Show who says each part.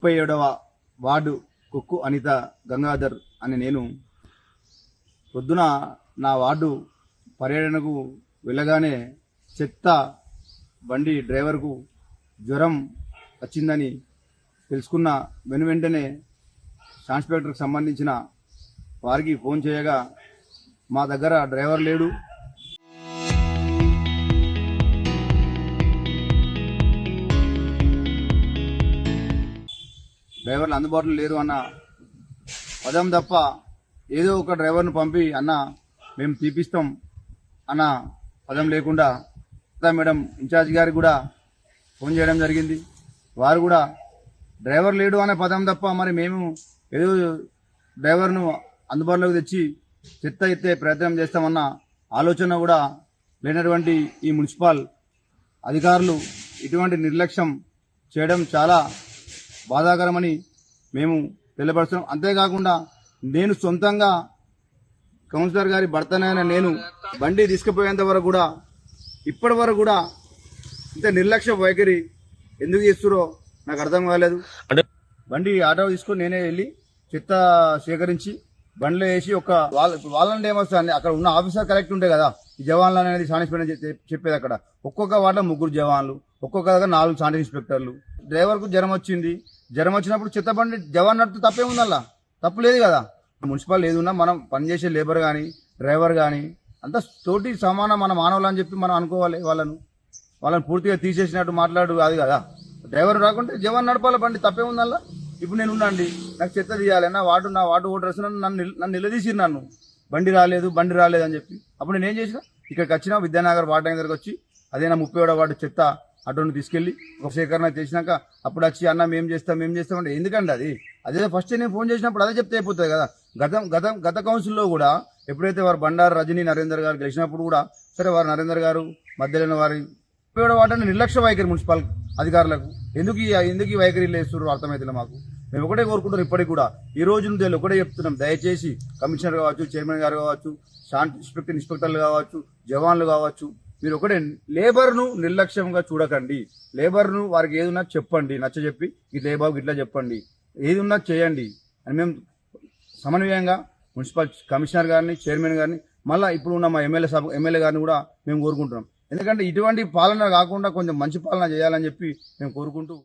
Speaker 1: 37వ ward కుక్కు అనిత గంగాధర్ అని నేను పొద్దున నా వార్డు పర్యటనకు వెళ్ళగానే చెత్త బండి డ్రైవర్కు జ్వరం వచ్చిందని తెలుసుకున్న వెంటనే ఇన్స్పెక్టర్కి సంబంధించిన వారికి ఫోన్ చేయగా మా దగ్గర డ్రైవర్ లేడు, డ్రైవర్లు అందుబాటులో లేరు అన్న పదం తప్ప ఏదో ఒక డ్రైవర్ను పంపి అన్న మేము తీపిస్తాం అన్న పదం లేకుండా మేడం ఇన్ఛార్జ్ గారికి కూడా ఫోన్ చేయడం జరిగింది. వారు కూడా డ్రైవర్ లేడు అనే పదం తప్ప మరి మేము ఏదో డ్రైవర్ను అందుబాటులోకి తెచ్చి చెత్త ఎత్తే ప్రయత్నం చేస్తామన్న ఆలోచన కూడా లేనటువంటి ఈ మున్సిపల్ అధికారులు ఇటువంటి నిర్లక్ష్యం చేయడం చాలా బాధాకరమని మేము తెలియపరుస్తున్నాం. అంతేకాకుండా నేను సొంతంగా కౌన్సిలర్ గారి భర్తనైనా నేను బండి తీసుకుపోయేంత వరకు కూడా ఇప్పటి వరకు కూడా ఇంత నిర్లక్ష్య వైఖరి ఎందుకు చేస్తురో నాకు అర్థం కాలేదు. బండి ఆటో తీసుకొని నేనే వెళ్ళి చెత్త సేకరించి బండిలో వేసి ఒక వాళ్ళని ఏమొస్తుంది అక్కడ ఉన్న ఆఫీసర్ కరెక్ట్ ఉంటాయి కదా, ఈ జవాన్లు అనేది సాన్ ఇన్స్పెక్టర్ చెప్పేది అక్కడ ఒక్కొక్క వార్డులో 3 జవాన్లు, ఒక్కొక్క దగ్గర 4 సాన్ ఇన్స్పెక్టర్లు. డ్రైవర్కు జ్వరం వచ్చింది, జ్వరం వచ్చినప్పుడు చెత్త బండి జవాన్ నడుతూ తప్పే ఉందల్లా, తప్పు లేదు కదా. మున్సిపల్ ఏదున్నా మనం పనిచేసే లేబర్ కానీ డ్రైవర్ కానీ అంతా తోటి సమానం మన మానవులు అని చెప్పి మనం అనుకోవాలి. వాళ్ళని పూర్తిగా తీసేసినట్టు మాట్లాడు అది కదా. డ్రైవర్ రాకుంటే జవాన్ నడపాలి బండి, తప్పే ఉందల్లా. ఇప్పుడు నేను ఉన్నాండి, నాకు చెత్త తీయాలి, నా వార్డు ఓటర్స్ నన్ను నిలదీసి నన్ను బండి రాలేదు అని చెప్పి అప్పుడు నేనేం చేసిన ఇక్కడికి వచ్చిన విద్యానగర్ వార్డు దగ్గరకు వచ్చి అదే నా 37వ వార్డు చెత్త అటుని తీసుకెళ్లి ఒక సేకరణ చేసినాక అప్పుడు వచ్చి అన్న మేము చేస్తామంటే ఎందుకండి అదే ఫస్ట్ నేను ఫోన్ చేసినప్పుడు అదే చెప్తే అయిపోతుంది కదా. గత కౌన్సిల్లో కూడా ఎప్పుడైతే వారు బండారు రజనీ నరేందర్ గారు గెలిచినప్పుడు కూడా సరే వారు నరేందర్ గారు మధ్యలో వారి 37వ వార్డు నిర్లక్ష్య వైఖరి మున్సిపల్ అధికారులకు ఎందుకు ఈ వైఖరి లేస్తున్నారు అర్థమైతే మాకు. మేము ఒకటే కోరుకుంటున్నాం ఇప్పటికి కూడా ఈ రోజు నుండి ఒకటే చెప్తున్నాం, దయచేసి కమిషనర్ కావచ్చు, చైర్మన్ గారు కావచ్చు, ఇన్స్పెక్టర్లు కావచ్చు, జవాన్లు కావచ్చు, మీరు ఒకటే లేబర్ను నిర్లక్ష్యంగా చూడకండి. లేబర్ను వారికి ఏది ఉన్నా చెప్పండి, నచ్చజెప్పి ఇట్లా బాబు ఇట్లా చెప్పండి, ఏది ఉన్నా చేయండి అని మేము సమన్వయంగా మున్సిపల్ కమిషనర్ గారిని, చైర్మన్ గారిని, మళ్ళీ ఇప్పుడు ఉన్న మా ఎమ్మెల్యే గారిని కూడా మేము కోరుకుంటున్నాం. ఎందుకంటే ఇటువంటి పాలన కాకుండా కొంచెం మంచి పాలన చేయాలని చెప్పి మేము కోరుకుంటూ